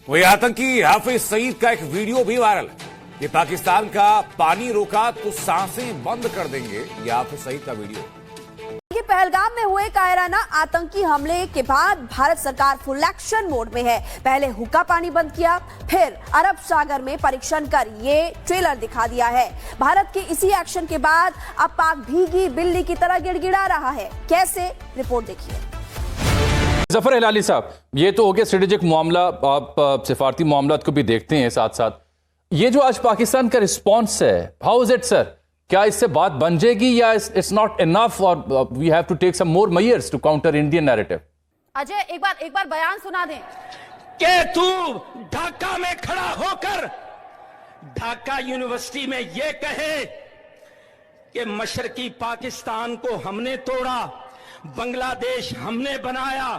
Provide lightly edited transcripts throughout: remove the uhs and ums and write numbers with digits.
वही आतंकी हाफिज सईद का एक वीडियो भी वायरल है। ये पाकिस्तान का पानी रोका तो सांसें बंद कर देंगे, ये हाफिज सईद का वीडियो। ये पहलगाम में हुए कायराना आतंकी हमले के बाद भारत सरकार फुल एक्शन मोड में है। पहले हुक्का पानी बंद किया, फिर अरब सागर में परीक्षण कर ये ट्रेलर दिखा दिया है। भारत के इसी एक्शन के बाद अब पाक भीगी बिल्ली की तरह गिड़गिड़ा रहा है। कैसे, रिपोर्ट देखिए। जफर हिलाली साहब, ये तो हो गया स्ट्रेटेजिक मामला, आप सिफारती मामलात को भी देखते हैं साथ साथ। ये जो आज पाकिस्तान का रिस्पॉन्स है, हाउ इज इट सर? क्या इससे बात बन जाएगी या इट्स नॉट इनफ और we have to take some more measures to counter Indian narrative? Ajay, एक बार बयान सुना दें कि तू ढाका में खड़ा होकर ढाका यूनिवर्सिटी में यह कहे कि मशरकी पाकिस्तान को हमने तोड़ा, बांग्लादेश हमने बनाया,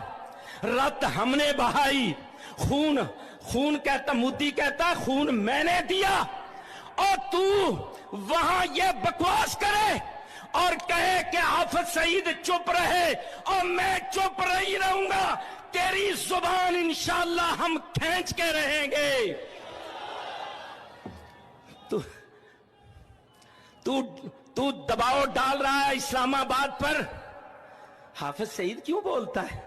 रक्त हमने बहाई, खून कहता, मोदी कहता खून मैंने दिया, और तू वहां ये बकवास करे और कहे कि हाफिज सईद चुप रहे और मैं चुप नहीं रहूंगा। तेरी जुबान इंशाअल्लाह हम खींच के रहेंगे। तू दबाव डाल रहा है इस्लामाबाद पर। हाफिज सईद क्यों बोलता है?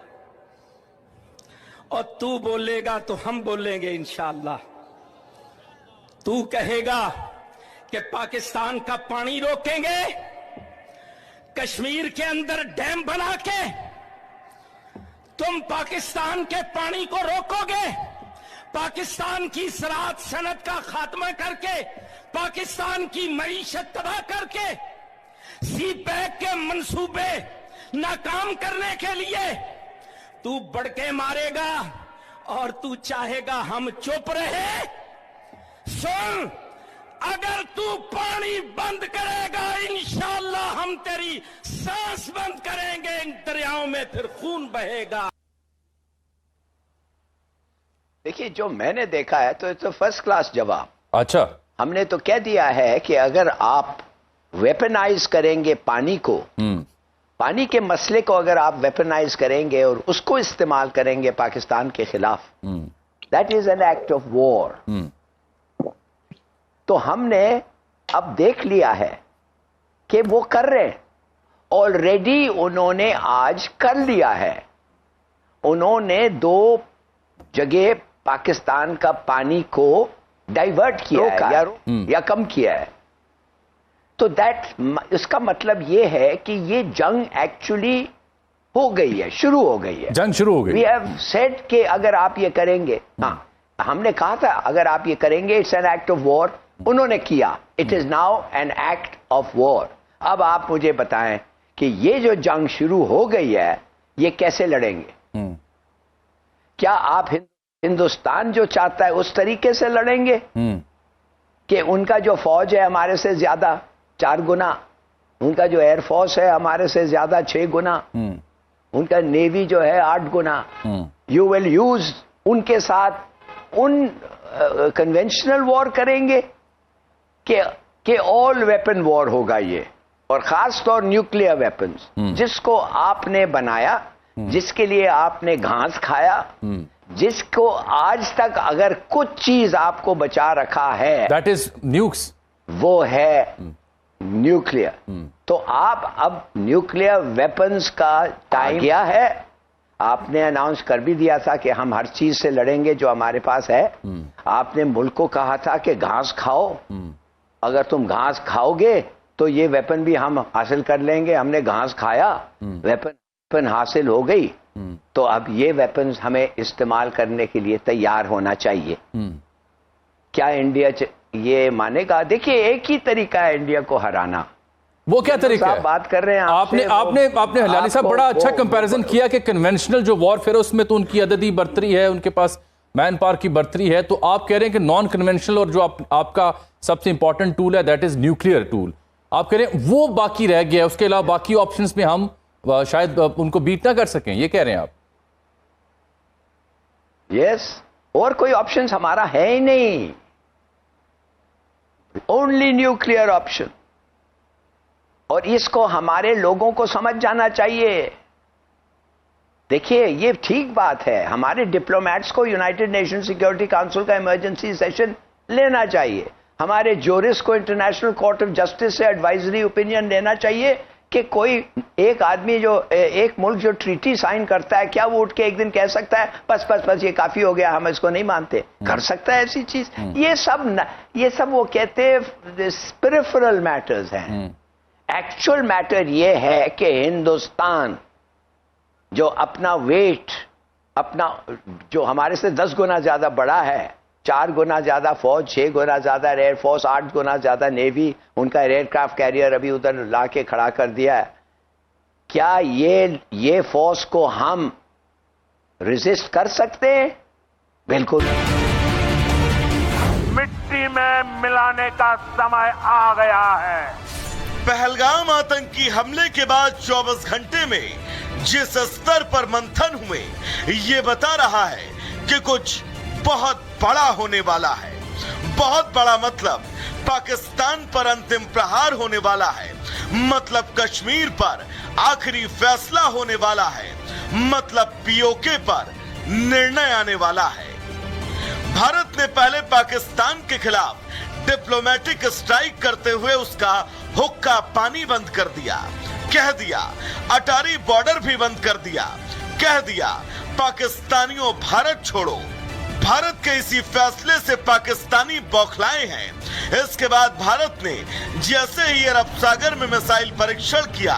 और तू बोलेगा तो हम बोलेंगे इंशाअल्लाह। तू कहेगा कि पाकिस्तान का पानी रोकेंगे, कश्मीर के अंदर डैम बना के तुम पाकिस्तान के पानी को रोकोगे, पाकिस्तान की ज़राअत सनत का खात्मा करके, पाकिस्तान की मईशत तबाह करके, सी पैक के मंसूबे नाकाम करने के लिए तू बड़के मारेगा और तू चाहेगा हम चुप रहे। सुन, अगर तू पानी बंद करेगा इंशाअल्लाह हम तेरी सांस बंद करेंगे, इन दरियाओं में फिर खून बहेगा। देखिए, जो मैंने देखा है तो फर्स्ट क्लास जवाब। अच्छा, हमने तो कह दिया है कि अगर आप वेपनाइज करेंगे पानी को, पानी के मसले को अगर आप वेपनाइज करेंगे और उसको इस्तेमाल करेंगे पाकिस्तान के खिलाफ, that is an act of war. तो हमने अब देख लिया है कि वो कर रहे हैं, ऑलरेडी उन्होंने आज कर लिया है। उन्होंने 2 जगह पाकिस्तान का पानी को डाइवर्ट किया है या कम किया है। तो इसका मतलब ये है कि ये जंग एक्चुअली हो गई है, शुरू हो गई है, जंग शुरू हो गई। वी हैव सेड कि अगर आप ये करेंगे, हमने कहा था अगर आप ये करेंगे it's an act of war. उन्होंने किया, it is now an act of war. अब आप मुझे बताएं कि ये जो जंग शुरू हो गई है ये कैसे लड़ेंगे? क्या आप हिंदुस्तान जो चाहता है उस तरीके से लड़ेंगे कि उनका जो फौज है हमारे से ज्यादा 4 गुना, उनका जो एयरफोर्स है हमारे से ज्यादा 6 गुना, उनका नेवी जो है 8 गुना, यू विल यूज उनके साथ उन कन्वेंशनल वॉर करेंगे कि ऑल वेपन वॉर होगा ये, और खास तौर न्यूक्लियर वेपन्स जिसको आपने बनाया, जिसके लिए आपने घास खाया, जिसको आज तक अगर कुछ चीज आपको बचा रखा है दैट इज न्यूक्स, वो है न्यूक्लियर। तो आप अब न्यूक्लियर वेपन्स का टाइम क्या है? आपने अनाउंस कर भी दिया था कि हम हर चीज से लड़ेंगे जो हमारे पास है। आपने मुल्क को कहा था कि घास खाओ, अगर तुम घास खाओगे तो ये वेपन भी हम हासिल कर लेंगे। हमने घास खाया, वेपन हासिल हो गई, तो अब ये वेपन्स हमें इस्तेमाल करने के लिए तैयार होना चाहिए। क्या इंडिया ये मानेगा? देखिए, एक ही तरीका है इंडिया को हराना। वो क्या तरीका है? बात कर रहे हैं आपने हिलाली साहब बड़ा अच्छा कंपैरिजन किया कि कन्वेंशनल जो वॉरफेयर है उसमें तो उनकी अददी बर्तरी है, उनके पास मैन पावर की बर्तरी है। तो आप कह रहे हैं कि नॉन कन्वेंशनल और जो आपका सबसे इंपॉर्टेंट टूल है दैट इज न्यूक्लियर टूल, आप कह रहे हैं वो बाकी रह गया है, उसके अलावा बाकी ऑप्शंस में हम शायद उनको बीट ना कर सकें, ये कह रहे हैं आप? यस, और कोई ऑप्शंस हमारा है ही नहीं, ओनली न्यूक्लियर ऑप्शन। और इसको हमारे लोगों को समझ जाना चाहिए। देखिए ये ठीक बात है, हमारे डिप्लोमेट्स को यूनाइटेड नेशन सिक्योरिटी काउंसिल का इमरजेंसी सेशन लेना चाहिए, हमारे जोरिस को इंटरनेशनल कोर्ट ऑफ जस्टिस से एडवाइजरी ओपिनियन लेना चाहिए कि कोई एक आदमी जो एक मुल्क जो ट्रीटी साइन करता है, क्या वो उठ के एक दिन कह सकता है बस ये काफी हो गया, हम इसको नहीं मानते? कर सकता है ऐसी चीज? ये सब वो कहते हैं पेरिफेरल मैटर्स हैं। एक्चुअल मैटर ये है कि हिंदुस्तान जो अपना वेट, अपना जो हमारे से 10 गुना ज्यादा बड़ा है, 4 गुना ज्यादा फौज, 6 गुना ज्यादा एयरफोर्स, 8 गुना ज्यादा नेवी, उनका एयरक्राफ्ट कैरियर अभी उधर लाके खड़ा कर दिया है, क्या ये फोर्स को हम रेजिस्ट कर सकते हैं? बिल्कुल। मिट्टी में मिलाने का समय आ गया है। पहलगाम आतंकी हमले के बाद 24 घंटे में जिस स्तर पर मंथन हुए, ये बता रहा है कि कुछ बहुत बड़ा होने वाला है। बहुत बड़ा मतलब पाकिस्तान पर अंतिम प्रहार होने वाला है, मतलब कश्मीर पर आखिरी फैसला होने वाला है, मतलब पीओके पर निर्णय आने वाला है। भारत ने पहले पाकिस्तान के खिलाफ डिप्लोमेटिक स्ट्राइक करते हुए उसका हुक्का पानी बंद कर दिया, कह दिया अटारी बॉर्डर भी बंद कर दिया, कह दिया पाकिस्तानियों भारत छोड़ो। भारत के इसी फैसले से पाकिस्तानी बौखलाए हैं। इसके बाद भारत ने जैसे ही अरब सागर में मिसाइल परीक्षण किया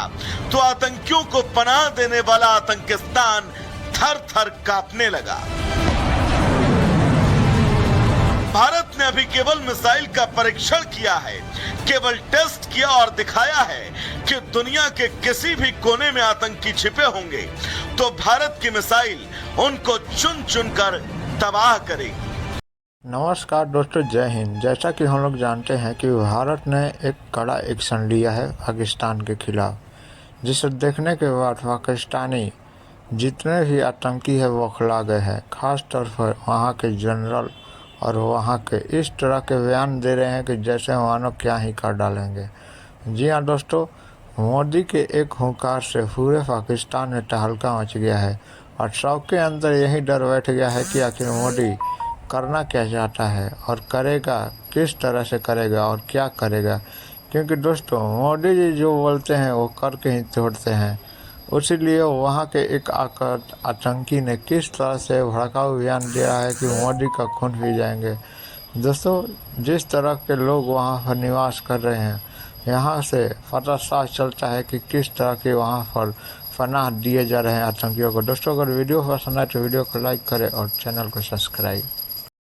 तो आतंकियों को पनाह देने वाला आतंकिस्तान थर थर कांपने लगा। भारत ने अभी केवल मिसाइल का परीक्षण किया है, केवल टेस्ट किया और दिखाया है कि दुनिया के किसी भी कोने में आतंकी छिपे होंगे तो भारत की मिसाइल उनको चुन चुन कर तबाह करेगी। नमस्कार दोस्तों, जय हिंद। जैसा कि हम लोग जानते हैं कि भारत ने एक कड़ा एक्शन लिया है पाकिस्तान के खिलाफ, जिसे देखने के बाद पाकिस्तानी जितने भी आतंकी है वो बौखला गए हैं। खास तौर पर वहाँ के जनरल और वहाँ के इस तरह के बयान दे रहे हैं कि जैसे मानो क्या ही कर डालेंगे। जी हाँ दोस्तों, मोदी के एक हुंकार से पूरे पाकिस्तान में तहलका मच गया है और सबके अंदर यही डर बैठ गया है कि आखिर मोदी करना क्या चाहता है और करेगा किस तरह से करेगा और क्या करेगा। क्योंकि दोस्तों मोदी जी जो बोलते हैं वो करके ही छोड़ते हैं। इसीलिए वहाँ के एक आतंकी ने किस तरह से भड़काऊ बयान दिया है कि मोदी का खून पी जाएंगे। दोस्तों जिस तरह के लोग वहाँ पर निवास कर रहे हैं, यहाँ से पता साफ चलता है कि किस तरह के वहाँ पर पनाह दिए जा रहे हैं आतंकियों को। दोस्तों अगर वीडियो पसंद आए तो वीडियो को लाइक करें और चैनल को सब्सक्राइब